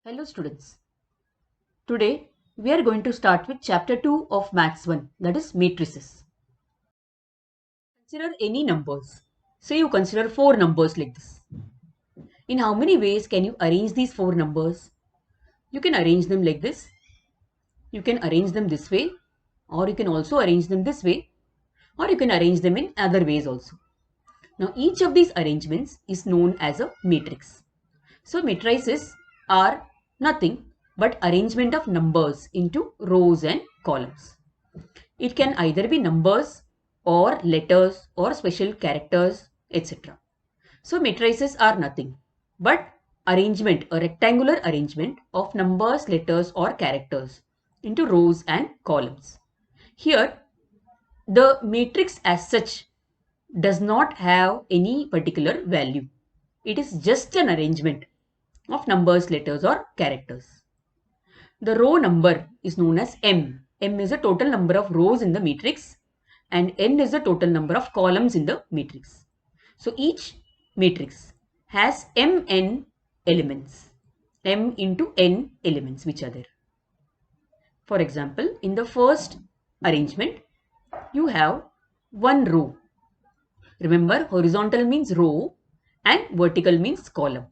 Hello students. Today we are going to start with chapter 2 of Maths 1, that is matrices. Consider any numbers. Say you consider 4 numbers like this. In how many ways can you arrange these 4 numbers? You can arrange them like this. You can arrange them this way, or you can also arrange them this way, or you can arrange them in other ways also. Now each of these arrangements is known as a matrix. So matrices are nothing but arrangement of numbers into rows and columns. It can either be numbers or letters or special characters, etc. So matrices are nothing but arrangement, a rectangular arrangement of numbers, letters or characters into rows and columns. Here the matrix as such does not have any particular value. It is just an arrangement of numbers, letters or characters. The row number is known as m. M is the total number of rows in the matrix and n is the total number of columns in the matrix. So each matrix has mn elements, m into n elements which are there. For example, in the first arrangement, you have one row. Remember, horizontal means row and vertical means column.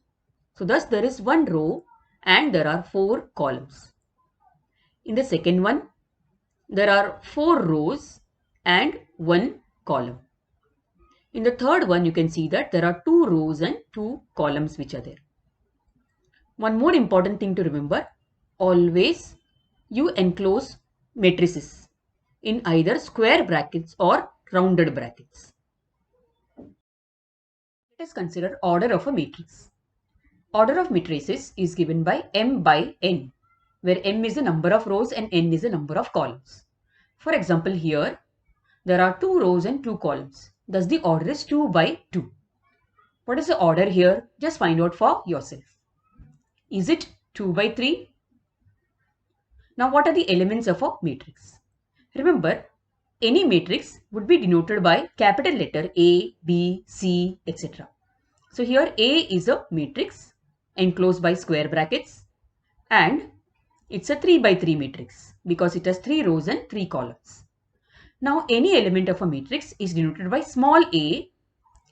So thus there is one row and there are 4 columns. In the second one, there are 4 rows and 1 column. In the third one, you can see that there are 2 rows and 2 columns which are there. One more important thing to remember, always you enclose matrices in either square brackets or rounded brackets. Let us consider order of a matrix. Order of matrices is given by m by n, where m is the number of rows and n is the number of columns. For example, here there are 2 rows and 2 columns. Thus the order is 2 by 2. What is the order here? Just find out for yourself. Is it 2 by 3? Now what are the elements of a matrix? Remember, any matrix would be denoted by capital letter A, B, C, etc. So here A is a matrix enclosed by square brackets and it's a 3 by 3 matrix because it has 3 rows and 3 columns. Now any element of a matrix is denoted by small a,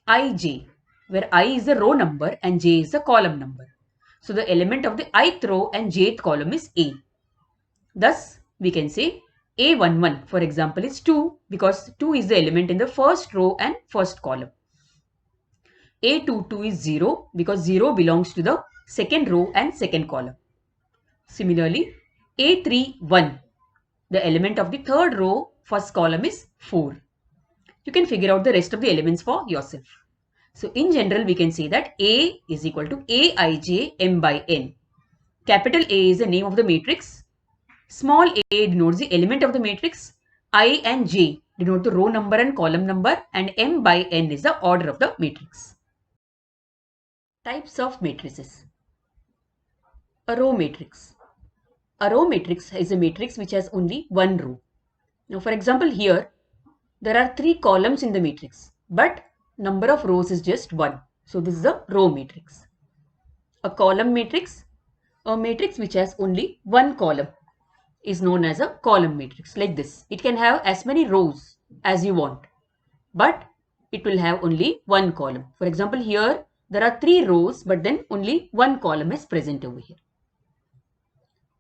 ij, where I is the row number and j is the column number. So the element of the ith row and jth column is a. Thus we can say a11 for example is 2 because 2 is the element in the first row and first column. A22 is 0 because 0 belongs to the second row and second column. Similarly, A31, the element of the third row, first column is 4. You can figure out the rest of the elements for yourself. So in general, we can say that A is equal to Aij m by n. Capital A is the name of the matrix. Small a denotes the element of the matrix. I and j denote the row number and column number, and m by n is the order of the matrix. Types of matrices. A row matrix. A row matrix is a matrix which has only one row. Now for example here, there are 3 columns in the matrix, but number of rows is just 1. So this is a row matrix. A column matrix, a matrix which has only one column is known as a column matrix like this. It can have as many rows as you want, but it will have only one column. For example here, there are 3 rows, but then only one column is present over here.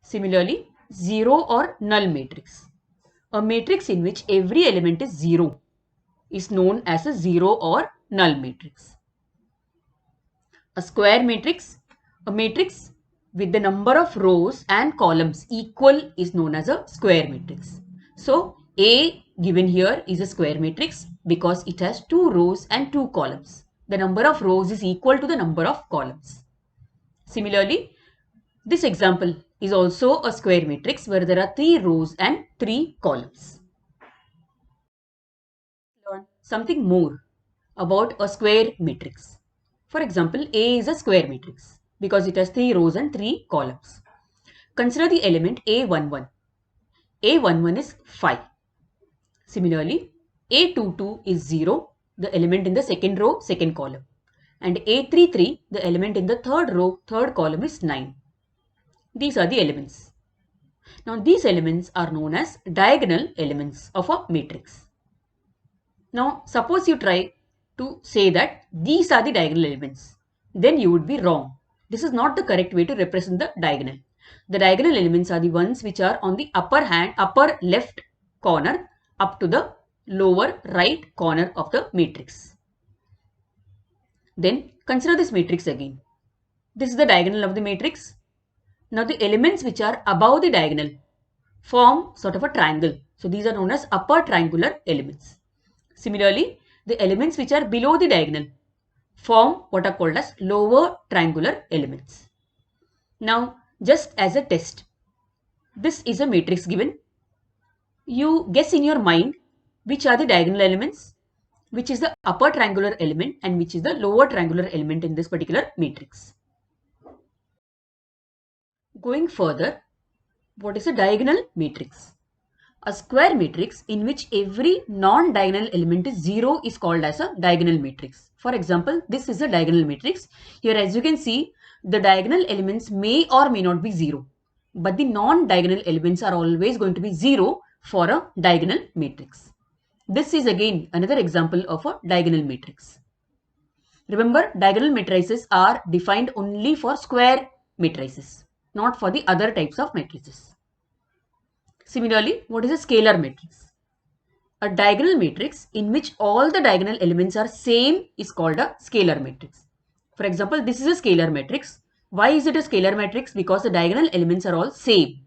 Similarly, zero or null matrix. A matrix in which every element is 0 is known as a zero or null matrix. A square matrix, a matrix with the number of rows and columns equal is known as a square matrix. So, A given here is a square matrix because it has 2 rows and 2 columns. The number of rows is equal to the number of columns. Similarly, this example is also a square matrix where there are 3 rows and 3 columns. Learn something more about a square matrix. For example, A is a square matrix because it has 3 rows and 3 columns. Consider the element A11. A11 is 5. Similarly, A22 is 0, the element in the second row, second column. And A33, the element in the third row, third column is 9. These are the elements. Now these elements are known as diagonal elements of a matrix. Now suppose you try to say that these are the diagonal elements, then you would be wrong. This is not the correct way to represent the diagonal. The diagonal elements are the ones which are on the upper left corner up to the lower right corner of the matrix. Then consider this matrix again. This is the diagonal of the matrix. Now the elements which are above the diagonal form sort of a triangle. So these are known as upper triangular elements. Similarly, the elements which are below the diagonal form what are called as lower triangular elements. Now, just as a test, this is a matrix given. You guess in your mind which are the diagonal elements, which is the upper triangular element and which is the lower triangular element in this particular matrix. Going further, what is a diagonal matrix? A square matrix in which every non-diagonal element is 0 is called as a diagonal matrix. For example, this is a diagonal matrix. Here, as you can see, the diagonal elements may or may not be 0, but the non-diagonal elements are always going to be 0 for a diagonal matrix. This is again another example of a diagonal matrix. Remember, diagonal matrices are defined only for square matrices, not for the other types of matrices. Similarly, what is a scalar matrix? A diagonal matrix in which all the diagonal elements are same is called a scalar matrix. For example, this is a scalar matrix. Why is it a scalar matrix? Because the diagonal elements are all same.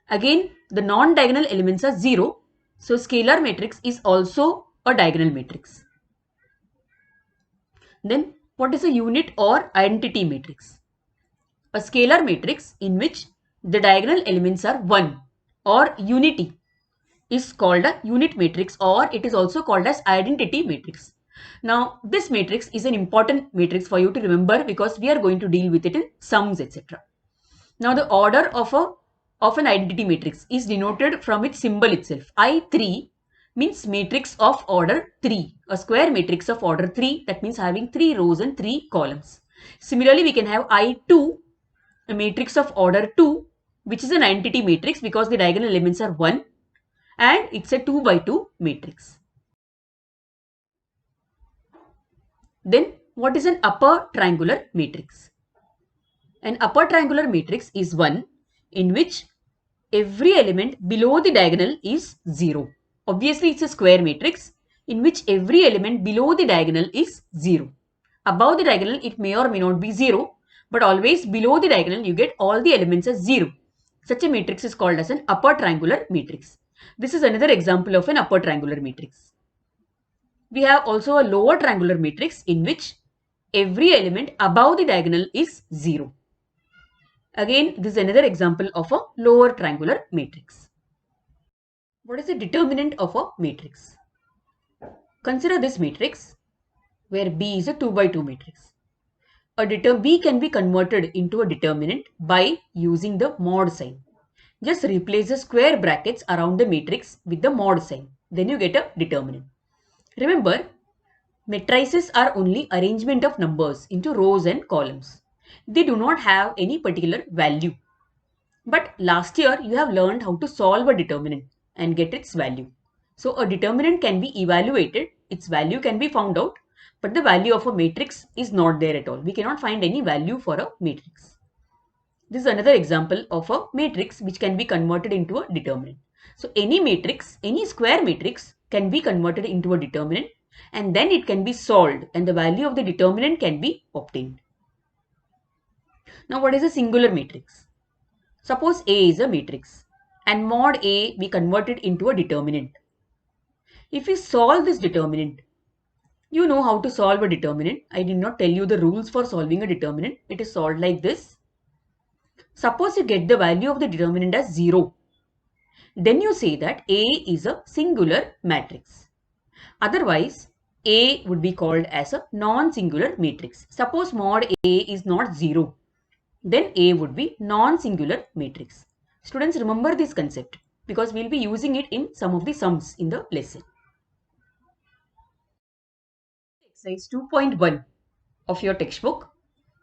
Again, the non-diagonal elements are 0. So, scalar matrix is also a diagonal matrix. Then, what is a unit or identity matrix? A scalar matrix in which the diagonal elements are 1 or unity is called a unit matrix, or it is also called as identity matrix. Now, this matrix is an important matrix for you to remember because we are going to deal with it in sums, etc. Now, the order of an identity matrix is denoted from its symbol itself. I3 means matrix of order 3, a square matrix of order 3, that means having 3 rows and 3 columns. Similarly, we can have I2, a matrix of order 2, which is an identity matrix because the diagonal elements are 1 and it's a 2 by 2 matrix. Then what is an upper triangular matrix? An upper triangular matrix is one in which every element below the diagonal is 0. Obviously, it's a square matrix in which every element below the diagonal is 0. Above the diagonal, it may or may not be 0, but always below the diagonal, you get all the elements as 0. Such a matrix is called as an upper triangular matrix. This is another example of an upper triangular matrix. We have also a lower triangular matrix in which every element above the diagonal is 0. Again, this is another example of a lower triangular matrix. What is the determinant of a matrix? Consider this matrix where B is a 2 by 2 matrix. B can be converted into a determinant by using the mod sign. Just replace the square brackets around the matrix with the mod sign. Then you get a determinant. Remember, matrices are only arrangement of numbers into rows and columns. They do not have any particular value. But last year you have learned how to solve a determinant and get its value. So a determinant can be evaluated, its value can be found out, but the value of a matrix is not there at all. We cannot find any value for a matrix. This is another example of a matrix which can be converted into a determinant. So any matrix, any square matrix can be converted into a determinant and then it can be solved and the value of the determinant can be obtained. Now what is a singular matrix? Suppose A is a matrix and mod A we convert it into a determinant. If we solve this determinant, you know how to solve a determinant. I did not tell you the rules for solving a determinant. It is solved like this. Suppose you get the value of the determinant as 0. Then you say that A is a singular matrix. Otherwise, A would be called as a non-singular matrix. Suppose mod A is not 0. Then A would be non-singular matrix. Students, remember this concept because we will be using it in some of the sums in the lesson. Exercise 2.1 of your textbook.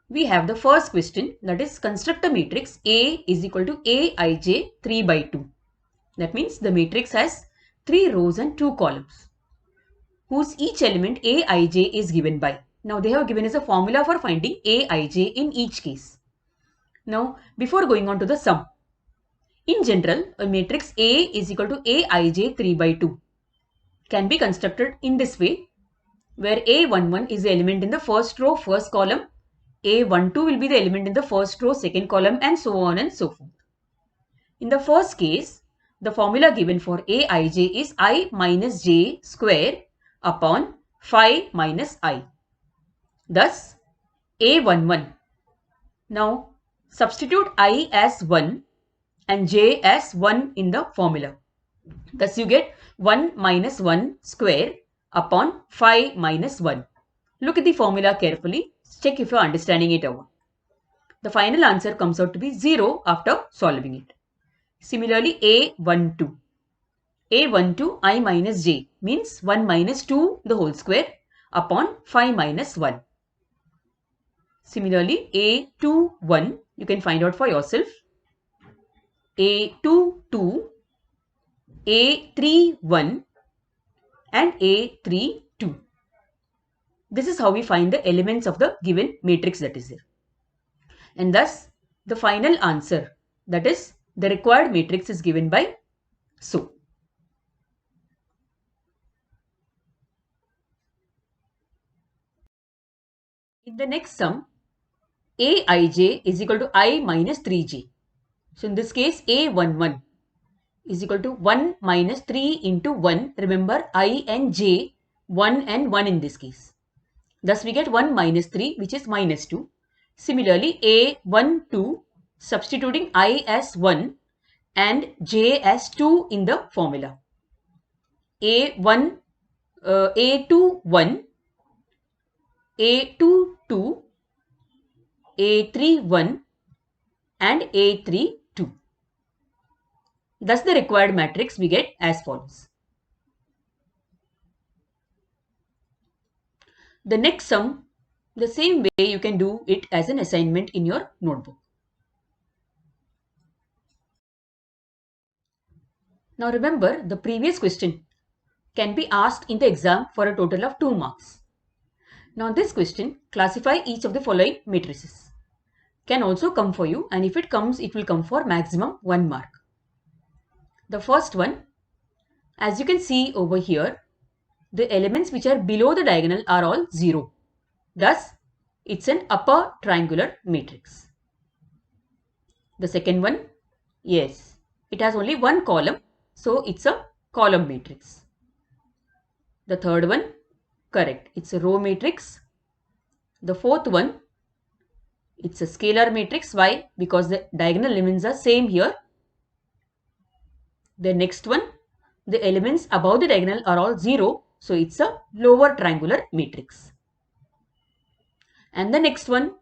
we have the first question, that is construct a matrix A is equal to Aij 3 by 2. That means the matrix has 3 rows and 2 columns whose each element Aij is given by. Now they have given us a formula for finding Aij in each case. Now before going on to the sum, in general a matrix A is equal to Aij 3 by 2 can be constructed in this way, where A11 is the element in the first row, first column, A12 will be the element in the first row, second column, and so on and so forth. In the first case, the formula given for Aij is I minus j square upon phi minus I. Thus, A11. Now, substitute I as 1 and j as 1 in the formula. Thus, you get 1 minus 1 square upon phi minus 1. Look at the formula carefully. Check if you are understanding it out. The final answer comes out to be 0 after solving it. Similarly, A12. A12 I minus j means 1 minus 2 the whole square upon phi minus 1. Similarly, A21 you can find out for yourself. A22, A31 and A32. This is how we find the elements of the given matrix that is there. And thus, the final answer, that is, the required matrix is given by so. In the next sum, Aij is equal to I minus 3j. So in this case, A11 is equal to 1 minus 3 into 1. Remember, I and j, 1 and 1 in this case. Thus, we get 1 minus 3, which is minus 2. Similarly, A12, substituting I as 1 and j as 2 in the formula. A21, A22, A31 and A32. Thus, the required matrix we get as follows. The next sum, the same way you can do it as an assignment in your notebook. Now remember, the previous question can be asked in the exam for a total of 2 marks. Now this question, classify each of the following matrices, can also come for you, and if it comes, it will come for maximum 1 mark. The first one, as you can see over here, the elements which are below the diagonal are all 0. Thus, it's an upper triangular matrix. The second one, yes, it has only one column, so it's a column matrix. The third one, correct, it's a row matrix. The fourth one, it's a scalar matrix. Why? Because the diagonal elements are same here. The next one, the elements above the diagonal are all 0, so it's a lower triangular matrix. And the next one,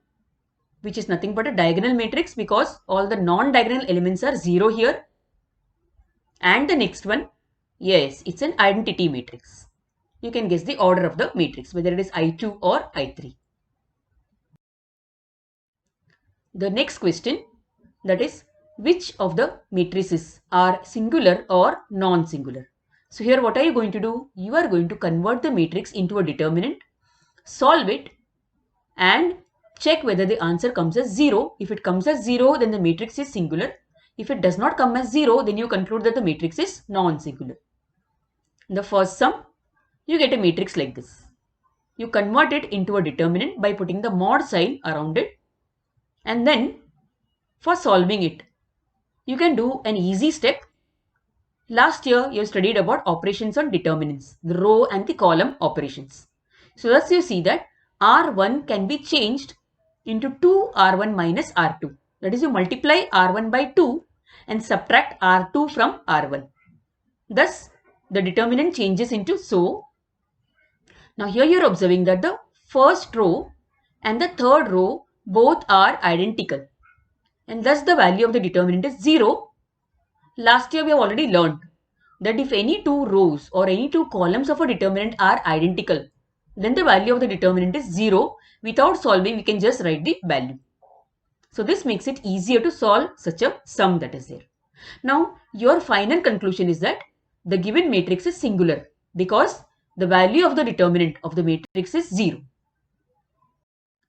which is nothing but a diagonal matrix, because all the non-diagonal elements are 0 here. And the next one, yes, it's an identity matrix. You can guess the order of the matrix, whether it is I2 or I3. The next question, that is, which of the matrices are singular or non-singular? So here what are you going to do? You are going to convert the matrix into a determinant, solve it, and check whether the answer comes as 0. If it comes as 0, then the matrix is singular. If it does not come as 0, then you conclude that the matrix is non-singular. In the first sum, you get a matrix like this. You convert it into a determinant by putting the mod sign around it. And then, for solving it, you can do an easy step. Last year, you studied about operations on determinants, the row and the column operations. So thus you see that R1 can be changed into 2R1 minus R2. That is, you multiply R1 by 2 and subtract R2 from R1. Thus, the determinant changes into so. Now here you are observing that the first row and the third row both are identical. And thus the value of the determinant is 0. Last year we have already learned that if any two rows or any two columns of a determinant are identical, then the value of the determinant is 0, Without solving, we can just write the value. So this makes it easier to solve such a sum that is there. Now, your final conclusion is that the given matrix is singular because the value of the determinant of the matrix is 0.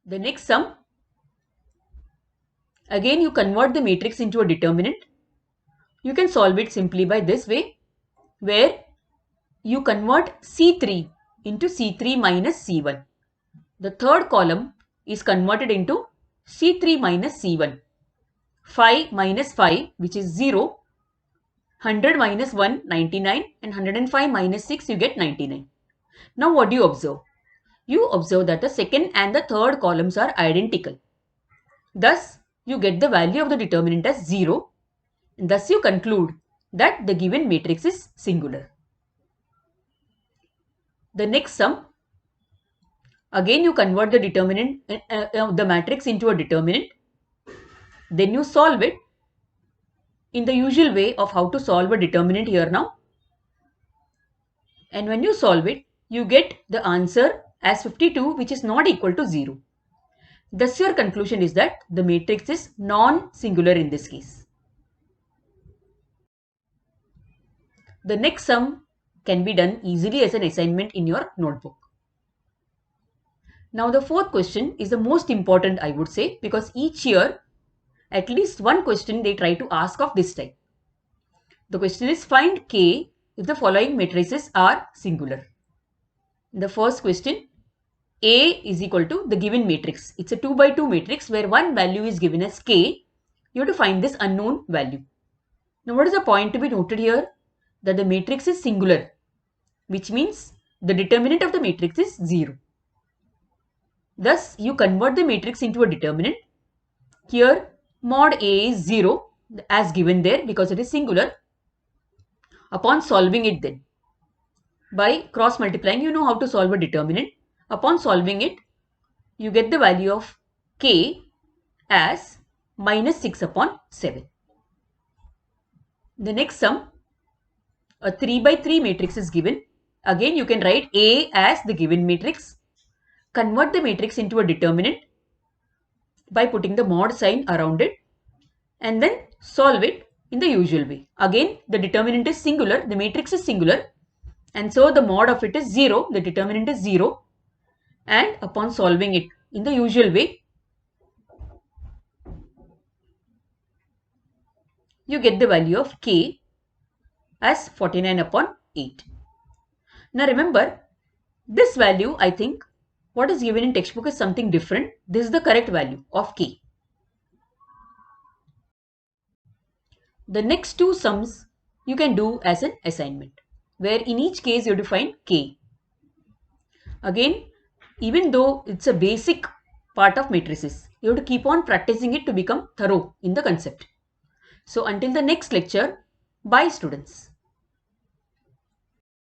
The next sum, again you convert the matrix into a determinant. You can solve it simply by this way, where you convert C3 into C3 minus C1. The third column is converted into C3 minus C1. 5 minus 5, which is 0. 100 minus 1, 99, and 105 minus 6, you get 99. Now what do you observe? You observe that the second and the third columns are identical. Thus, you get the value of the determinant as 0. And thus, you conclude that the given matrix is singular. The next sum, again you convert the determinant, the matrix into a determinant. Then you solve it in the usual way of how to solve a determinant here now. And when you solve it, you get the answer as 52, which is not equal to 0. Thus, your conclusion is that the matrix is non-singular in this case. The next sum can be done easily as an assignment in your notebook. Now, the fourth question is the most important, I would say, because each year at least one question they try to ask of this type. The question is, find K if the following matrices are singular. The first question, A is equal to the given matrix. It's a 2 by 2 matrix where one value is given as K. You have to find this unknown value. Now, what is the point to be noted here? That the matrix is singular, which means the determinant of the matrix is 0. Thus, you convert the matrix into a determinant. Here, mod A is 0 as given there because it is singular. Upon solving it then, by cross multiplying, you know how to solve a determinant. Upon solving it, you get the value of K as minus 6 upon 7. The next sum, a 3 by 3 matrix is given. Again, you can write A as the given matrix. Convert the matrix into a determinant by putting the mod sign around it and then solve it in the usual way. Again, the determinant is singular, the matrix is singular, and so the mod of it is 0, the determinant is 0, and upon solving it in the usual way, you get the value of K as 49 upon 8. Now remember, this value, I think, what is given in textbook is something different. This is the correct value of K. The next two sums you can do as an assignment, where in each case you have to find K. Again, even though it's a basic part of matrices, you have to keep on practicing it to become thorough in the concept. So until the next lecture, bye students.